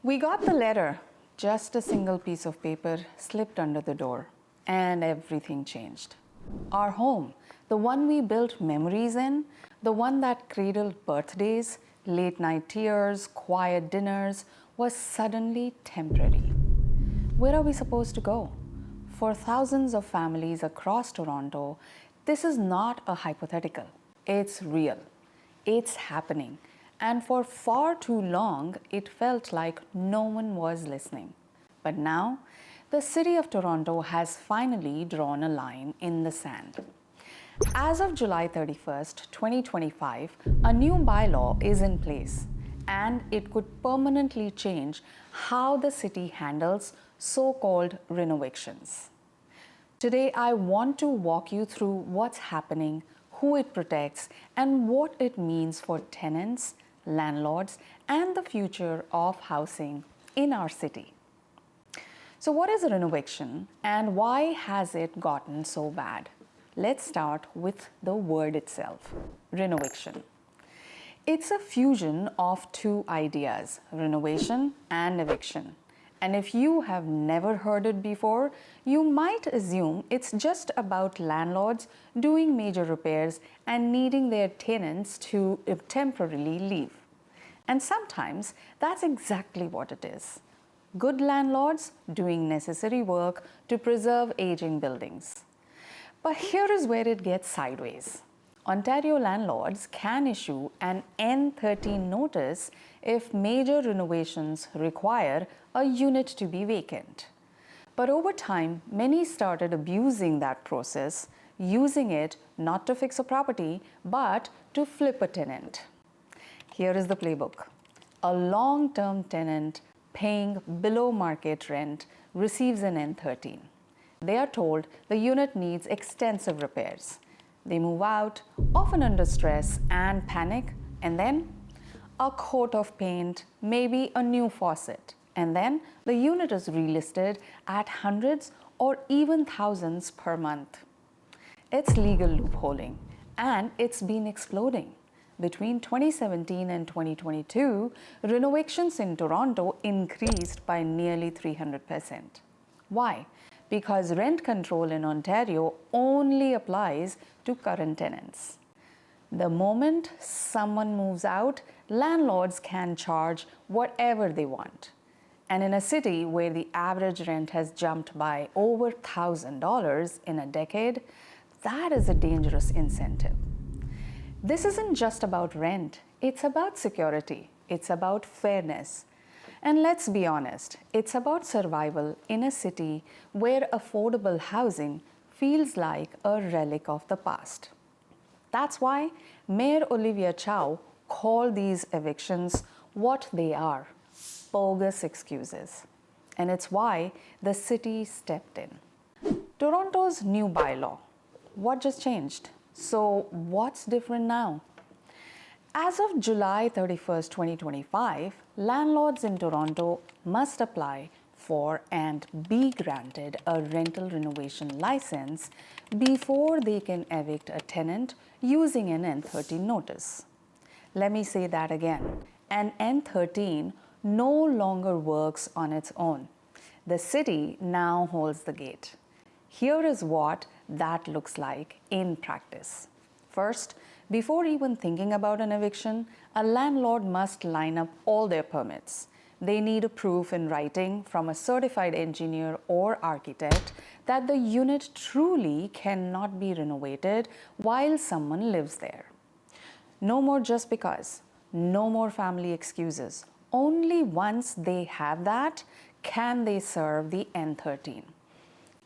We got the letter, just a single piece of paper slipped under the door, and everything changed. Our home, the one we built memories in, the one that cradled birthdays, late night tears, quiet dinners, was suddenly temporary. Where are we supposed to go? For thousands of families across Toronto, this is not a hypothetical. It's real. It's happening. And for far too long, it felt like no one was listening. But now, the City of Toronto has finally drawn a line in the sand. As of July 31st, 2025, a new bylaw is in place, and it could permanently change how the city handles so-called renovictions. Today, I want to walk you through what's happening, who it protects, and what it means for tenants, landlords, and the future of housing in our city. So what is a renoviction and why has it gotten so bad? Let's start with the word itself, renoviction. It's a fusion of two ideas, renovation and eviction. And if you have never heard it before, you might assume it's just about landlords doing major repairs and needing their tenants to temporarily leave. And sometimes that's exactly what it is. Good landlords doing necessary work to preserve aging buildings. But here is where it gets sideways. Ontario landlords can issue an N13 notice if major renovations require a unit to be vacant. But over time, many started abusing that process, using it not to fix a property, but to flip a tenant. Here is the playbook. A long-term tenant paying below market rent receives an N13. They are told the unit needs extensive repairs. They move out, often under stress and panic, and then a coat of paint, maybe a new faucet, and then the unit is relisted at hundreds or even thousands per month. It's legal loopholing, and it's been exploding. Between 2017 and 2022, renovictions in Toronto increased by nearly 300%. Why? Because rent control in Ontario only applies to current tenants. The moment someone moves out, landlords can charge whatever they want. And in a city where the average rent has jumped by over $1,000 in a decade, that is a dangerous incentive. This isn't just about rent, it's about security, it's about fairness. And let's be honest, it's about survival in a city where affordable housing feels like a relic of the past. That's why Mayor Olivia Chow called these evictions what they are, bogus excuses. And it's why the city stepped in. Toronto's new bylaw. What just changed? So what's different now? As of July 31st, 2025, landlords in Toronto must apply for and be granted a rental renovation license before they can evict a tenant using an N13 notice. Let me say that again. An N13 no longer works on its own. The city now holds the gate. Here is what that looks like in practice. First, before even thinking about an eviction, a landlord must line up all their permits. They need a proof in writing from a certified engineer or architect that the unit truly cannot be renovated while someone lives there. No more just because, no more family excuses. Only once they have that can they serve the N13.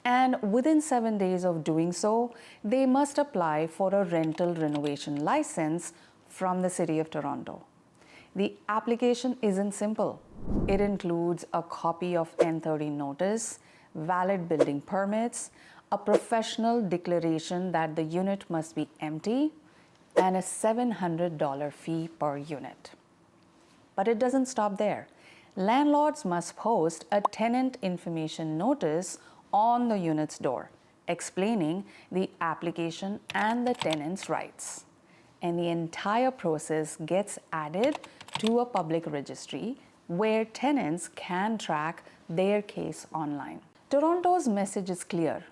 And within 7 days of doing so, they must apply for a rental renovation license from the City of Toronto. The application isn't simple. It includes a copy of N13 notice, valid building permits, a professional declaration that the unit must be empty, and a $700 fee per unit. But it doesn't stop there. Landlords must post a tenant information notice on the unit's door, explaining the application and the tenant's rights. And the entire process gets added to a public registry where tenants can track their case online. Toronto's message is clear.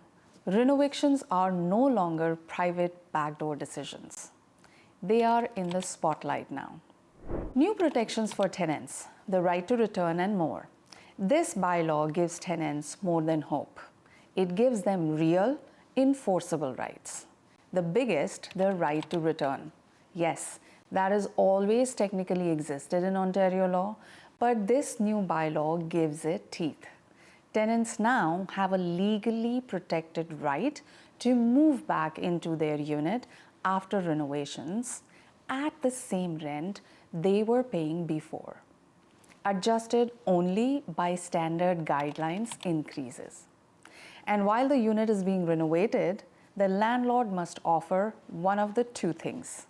Renovictions are no longer private backdoor decisions. They are in the spotlight now. New protections for tenants, the right to return and more. This bylaw gives tenants more than hope. It gives them real, enforceable rights. The biggest, the right to return. Yes, that has always technically existed in Ontario law, but this new bylaw gives it teeth. Tenants now have a legally protected right to move back into their unit after renovations at the same rent they were paying before, adjusted only by standard guidelines increases. And while the unit is being renovated, the landlord must offer one of the two things: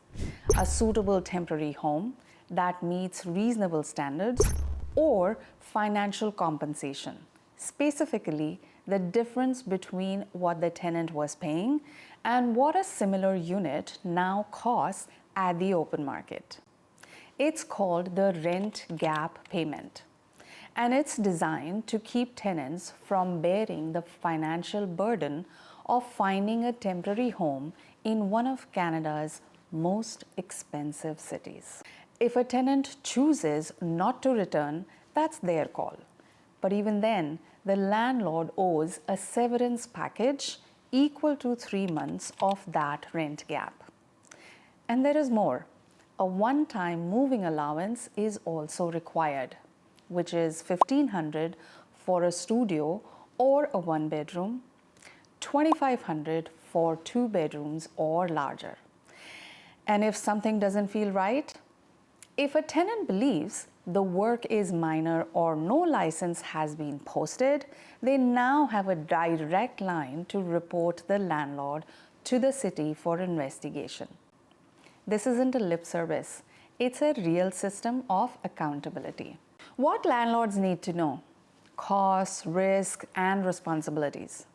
a suitable temporary home that meets reasonable standards, or financial compensation, specifically the difference between what the tenant was paying and what a similar unit now costs at the open market. It's called the rent gap payment, and it's designed to keep tenants from bearing the financial burden of finding a temporary home in one of Canada's most expensive cities. If a tenant chooses not to return, that's their call. But even then, the landlord owes a severance package equal to 3 months of that rent gap. And there is more. A one-time moving allowance is also required, which is $1,500 for a studio or a one-bedroom, $2,500 for 2 bedrooms or larger. And if something doesn't feel right, if a tenant believes the work is minor or no license has been posted, they now have a direct line to report the landlord to the city for investigation. This isn't a lip service. It's a real system of accountability. What landlords need to know: costs, risk, and responsibilities.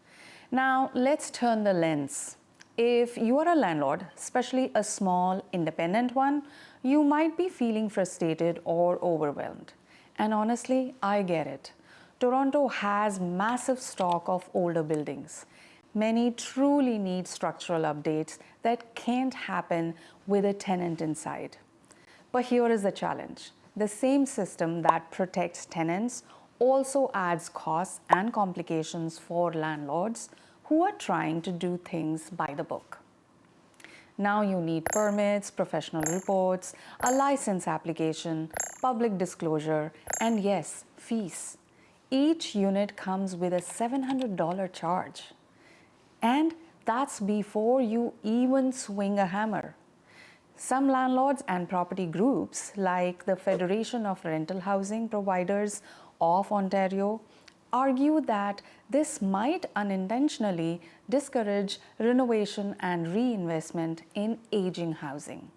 Now, let's turn the lens. If you are a landlord, especially a small, independent one, you might be feeling frustrated or overwhelmed. And honestly, I get it. Toronto has massive stock of older buildings. Many truly need structural updates that can't happen with a tenant inside. But here is the challenge. The same system that protects tenants also adds costs and complications for landlords who are trying to do things by the book. Now you need permits, professional reports, a license application, public disclosure, and yes, fees. Each unit comes with a $700 charge. And that's before you even swing a hammer. Some landlords and property groups, like the Federation of Rental Housing Providers of Ontario, argue that this might unintentionally discourage renovation and reinvestment in aging housing.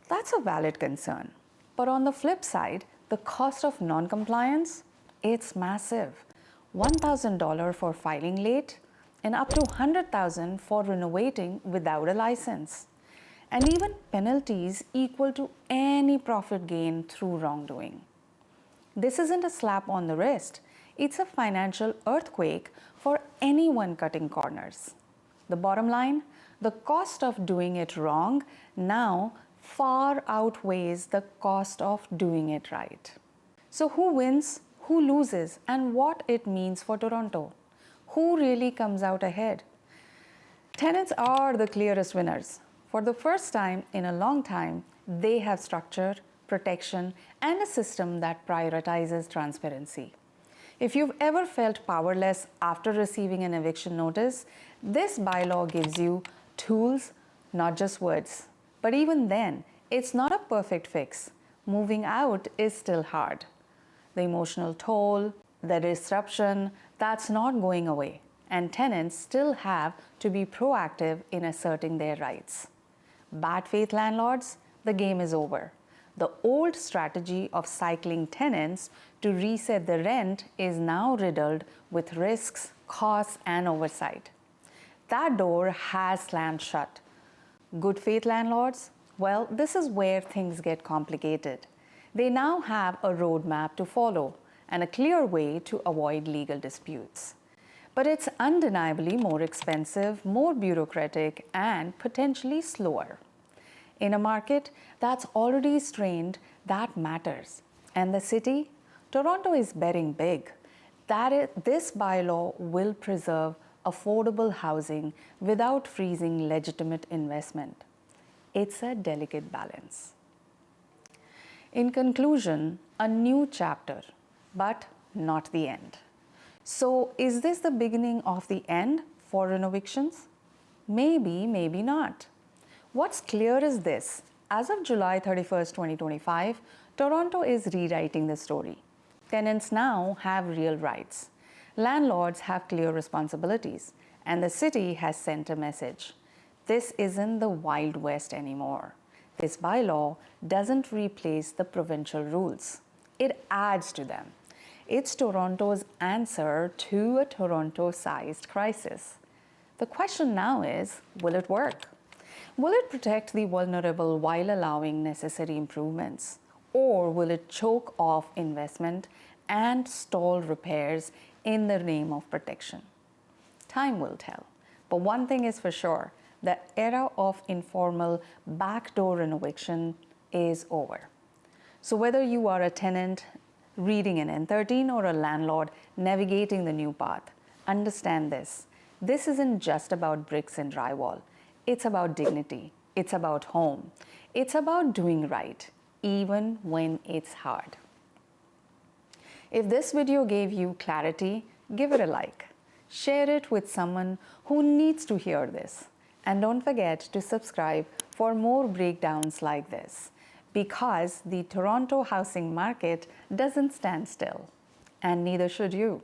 That's a valid concern. But on the flip side, the cost of non-compliance, it's massive. $1,000 for filing late, and up to $100,000 for renovating without a license, and even penalties equal to any profit gain through wrongdoing. This isn't a slap on the wrist, it's a financial earthquake for anyone cutting corners. The bottom line, the cost of doing it wrong now far outweighs the cost of doing it right. So who wins, who loses, and what it means for Toronto? Who really comes out ahead? Tenants are the clearest winners. For the first time in a long time, they have structure, protection, and a system that prioritizes transparency. If you've ever felt powerless after receiving an eviction notice, this bylaw gives you tools, not just words. But even then, it's not a perfect fix. Moving out is still hard. The emotional toll, the disruption, that's not going away, and tenants still have to be proactive in asserting their rights. Bad faith landlords, the game is over. The old strategy of cycling tenants to reset the rent is now riddled with risks, costs, and oversight. That door has slammed shut. Good faith landlords? Well, this is where things get complicated. They now have a roadmap to follow and a clear way to avoid legal disputes. But it's undeniably more expensive, more bureaucratic, and potentially slower. In a market that's already strained, that matters. And the city? Toronto is betting big. This bylaw will preserve affordable housing without freezing legitimate investment. It's a delicate balance. In conclusion, a new chapter, but not the end. So, is this the beginning of the end for Renovictions? Maybe, maybe not. What's clear is this: as of July 31st, 2025, Toronto is rewriting the story. Tenants now have real rights. Landlords have clear responsibilities, and the city has sent a message. This isn't the Wild West anymore. This bylaw doesn't replace the provincial rules, it adds to them. It's Toronto's answer to a Toronto-sized crisis. The question now is, will it work? Will it protect the vulnerable while allowing necessary improvements? Or will it choke off investment and stall repairs in the name of protection? Time will tell. But one thing is for sure, the era of informal backdoor renovation is over. So whether you are a tenant reading an N13 or a landlord navigating the new path, understand this. This isn't just about bricks and drywall. It's about dignity. It's about home. It's about doing right, even when it's hard. If this video gave you clarity, give it a like. Share it with someone who needs to hear this. And don't forget to subscribe for more breakdowns like this, because the Toronto housing market doesn't stand still, and neither should you.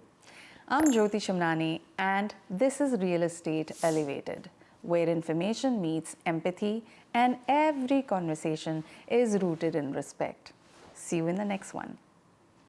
I'm Jyoti Shamnani, and this is Real Estate Elevated, where information meets empathy and every conversation is rooted in respect. See you in the next one.